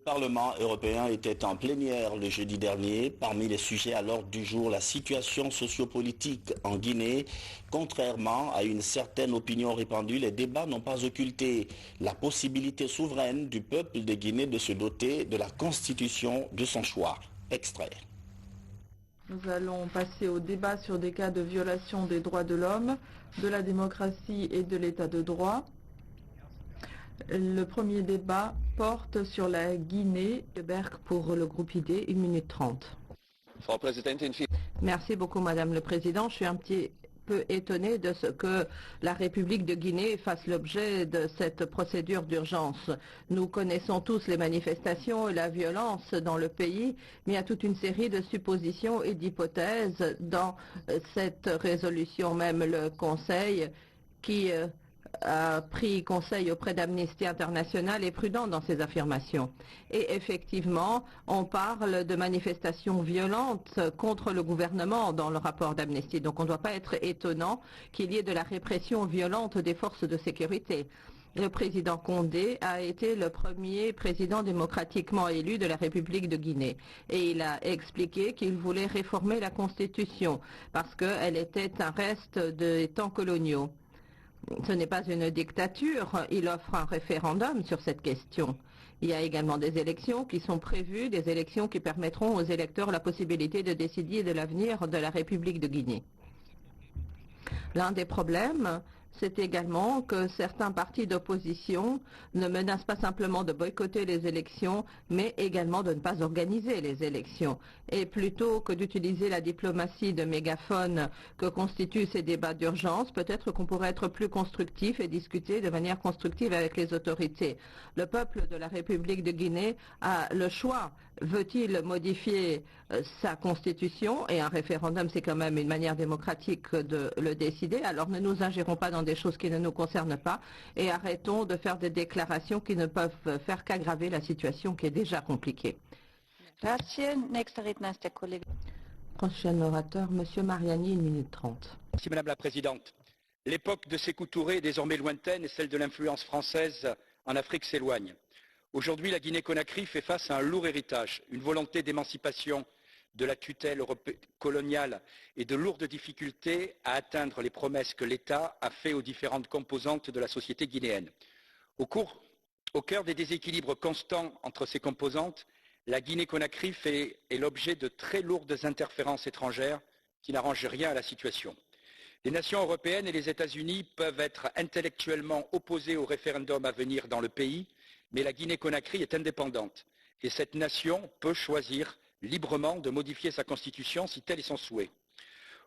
Le Parlement européen était en plénière le jeudi dernier. Parmi les sujets à l'ordre du jour, la situation sociopolitique en Guinée. Contrairement à une certaine opinion répandue, les débats n'ont pas occulté la possibilité souveraine du peuple de Guinée de se doter de la constitution de son choix. Extrait. Nous allons passer au débat sur des cas de violation des droits de l'homme, de la démocratie et de l'état de droit. Le premier débat porte sur la Guinée. Berg pour le groupe ID, 1 minute 30. Merci beaucoup, Madame le Président. Je suis un petit peu étonné de ce que la République de Guinée fasse l'objet de cette procédure d'urgence. Nous connaissons tous les manifestations et la violence dans le pays, mais il y a toute une série de suppositions et d'hypothèses dans cette résolution. Même le Conseil qui a pris conseil auprès d'Amnesty International est prudent dans ses affirmations. Et effectivement, on parle de manifestations violentes contre le gouvernement dans le rapport d'Amnesty. Donc on ne doit pas être étonnant qu'il y ait de la répression violente des forces de sécurité. Le président Condé a été le premier président démocratiquement élu de la République de Guinée. Et il a expliqué qu'il voulait réformer la Constitution parce qu'elle était un reste des temps coloniaux. Ce n'est pas une dictature, il offre un référendum sur cette question. Il y a également des élections qui sont prévues, des élections qui permettront aux électeurs la possibilité de décider de l'avenir de la République de Guinée. L'un des problèmes, c'est également que certains partis d'opposition ne menacent pas simplement de boycotter les élections, mais également de ne pas organiser les élections. Et plutôt que d'utiliser la diplomatie de mégaphone que constituent ces débats d'urgence, peut-être qu'on pourrait être plus constructif et discuter de manière constructive avec les autorités. Le peuple de la République de Guinée a le choix. Veut-il modifier sa constitution? Et un référendum, c'est quand même une manière démocratique de le décider. Alors ne nous ingérons pas dans des choses qui ne nous concernent pas et arrêtons de faire des déclarations qui ne peuvent faire qu'aggraver la situation qui est déjà compliquée. Prochain orateur, Monsieur Mariani, 1 minute 30. Merci Madame la Présidente. L'époque de Sékou Touré est désormais lointaine et celle de l'influence française en Afrique s'éloigne. Aujourd'hui, la Guinée-Conakry fait face à un lourd héritage, une volonté d'émancipation de la tutelle coloniale et de lourdes difficultés à atteindre les promesses que l'État a faites aux différentes composantes de la société guinéenne. Au cœur des déséquilibres constants entre ces composantes, la Guinée-Conakry est l'objet de très lourdes interférences étrangères qui n'arrangent rien à la situation. Les nations européennes et les États-Unis peuvent être intellectuellement opposés au référendum à venir dans le pays, mais la Guinée-Conakry est indépendante et cette nation peut choisir librement de modifier sa constitution si tel est son souhait.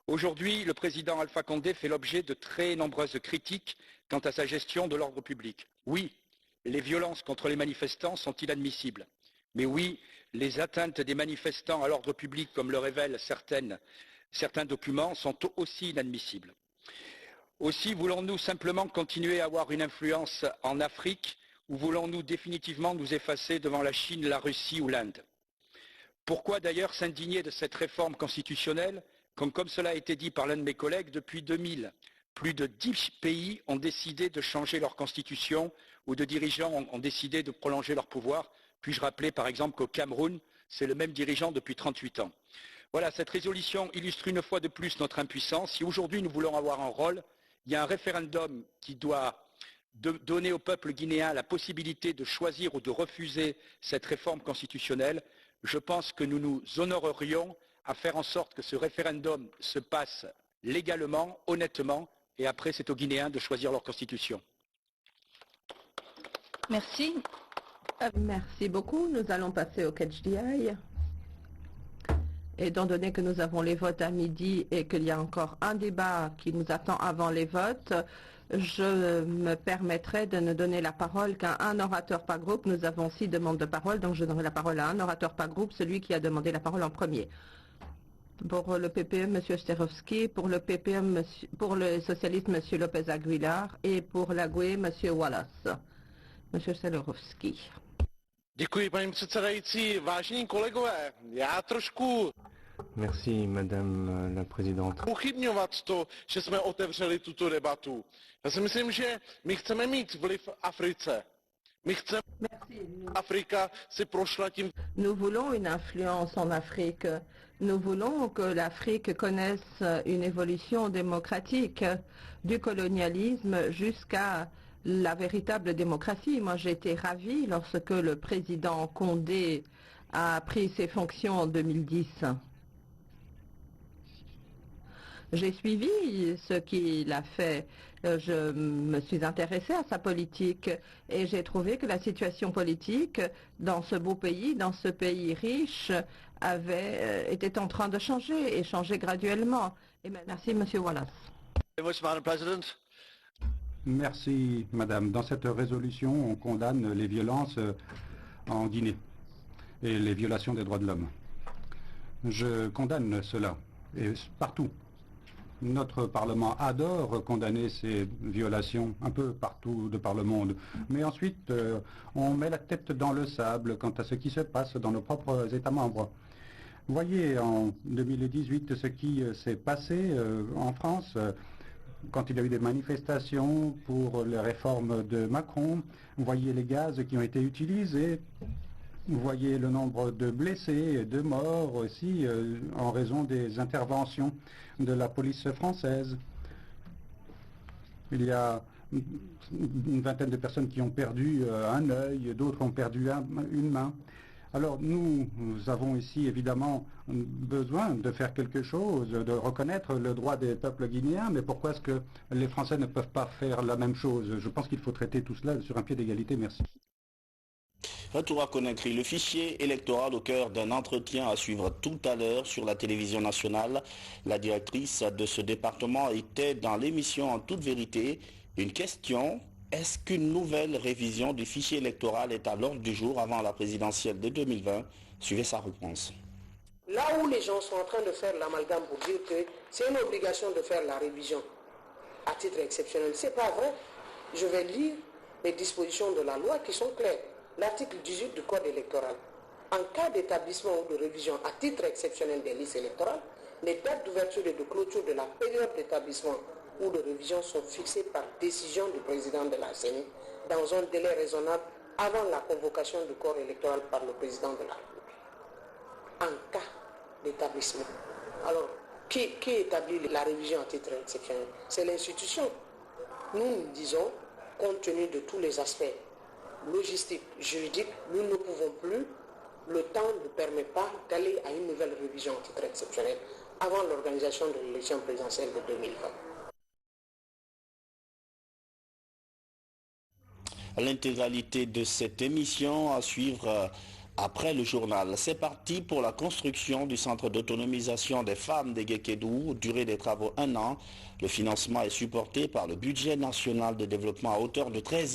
Aujourd'hui, le président Alpha Condé fait l'objet de très nombreuses critiques quant à sa gestion de l'ordre public. Oui, les violences contre les manifestants sont inadmissibles. Mais oui, les atteintes des manifestants à l'ordre public, comme le révèlent certains documents, sont aussi inadmissibles. Aussi, voulons-nous simplement continuer à avoir une influence en Afrique ou voulons-nous définitivement nous effacer devant la Chine, la Russie ou l'Inde? Pourquoi d'ailleurs s'indigner de cette réforme constitutionnelle, comme cela a été dit par l'un de mes collègues, depuis 2000, plus de 10 pays ont décidé de changer leur constitution ou de dirigeants ont décidé de prolonger leur pouvoir. Puis-je rappeler par exemple qu'au Cameroun, c'est le même dirigeant depuis 38 ans. Voilà, cette résolution illustre une fois de plus notre impuissance. Si aujourd'hui nous voulons avoir un rôle, il y a un référendum qui doit donner au peuple guinéen la possibilité de choisir ou de refuser cette réforme constitutionnelle. Je pense que nous nous honorerions à faire en sorte que ce référendum se passe légalement, honnêtement, et après c'est aux Guinéens de choisir leur constitution. Merci. Merci beaucoup. Nous allons passer au catch the eye. Étant donné que nous avons les votes à midi et qu'il y a encore un débat qui nous attend avant les votes, je me permettrai de ne donner la parole qu'à un orateur par groupe. Nous avons 6 demandes de parole, donc je donnerai la parole à un orateur par groupe, celui qui a demandé la parole en premier. Pour le PPM, M. Sterovski, pour le PPM, pour le socialiste, M. Lopez Aguilar, et pour la GUE, M. Wallace. M. Sterovski. Děkuji, paní předsedající. Vážení kolegové, já trošku Merci, Madame la Présidente. pochybňovat to, že jsme otevřeli tuto debatu. Já si myslím, že my chceme mít vliv v Africe. My chceme, Merci. Afrika si prošla tím. Nous voulons une influence en Afrique. Nous voulons que l'Afrique connaisse une évolution démocratique du colonialisme jusqu'à la véritable démocratie. Moi, j'ai été ravie lorsque le président Condé a pris ses fonctions en 2010. J'ai suivi ce qu'il a fait. Je me suis intéressée à sa politique et j'ai trouvé que la situation politique dans ce beau pays, dans ce pays riche, était en train de changer et changer graduellement. Et merci, Monsieur Wallace. Merci, Madame. Dans cette résolution, on condamne les violences en Guinée et les violations des droits de l'homme. Je condamne cela, et partout. Notre Parlement adore condamner ces violations un peu partout de par le monde. Mais ensuite, on met la tête dans le sable quant à ce qui se passe dans nos propres États membres. Voyez en 2018 ce qui s'est passé en France quand il y a eu des manifestations pour les réformes de Macron. Vous voyez les gaz qui ont été utilisés. Vous voyez le nombre de blessés et de morts aussi en raison des interventions de la police française. Il y a une vingtaine de personnes qui ont perdu un œil, d'autres ont perdu une main. Alors nous avons ici évidemment besoin de faire quelque chose, de reconnaître le droit des peuples guinéens, mais pourquoi est-ce que les Français ne peuvent pas faire la même chose? Je pense qu'il faut traiter tout cela sur un pied d'égalité. Merci. Retour à Conakry, le fichier électoral au cœur d'un entretien à suivre tout à l'heure sur la télévision nationale. La directrice de ce département était dans l'émission En toute vérité. Une question, est-ce qu'une nouvelle révision du fichier électoral est à l'ordre du jour avant la présidentielle de 2020? Suivez sa réponse. Là où les gens sont en train de faire l'amalgame pour dire que c'est une obligation de faire la révision à titre exceptionnel, c'est pas vrai. Je vais lire les dispositions de la loi qui sont claires. L'article 18 du Code électoral. En cas d'établissement ou de révision à titre exceptionnel des listes électorales, les dates d'ouverture et de clôture de la période d'établissement ou de révision sont fixées par décision du président de la CENI dans un délai raisonnable avant la convocation du corps électoral par le président de la République. En cas d'établissement. Alors, qui établit la révision à titre exceptionnel? C'est l'institution. Nous disons, compte tenu de tous les aspects logistique, juridique, nous ne pouvons plus, le temps ne permet pas d'aller à une nouvelle révision à titre exceptionnel avant l'organisation de l'élection présidentielle de 2020. L'intégralité de cette émission à suivre après le journal. C'est parti pour la construction du centre d'autonomisation des femmes de Guékédou. Durée des travaux 1 an. Le financement est supporté par le budget national de développement à hauteur de 13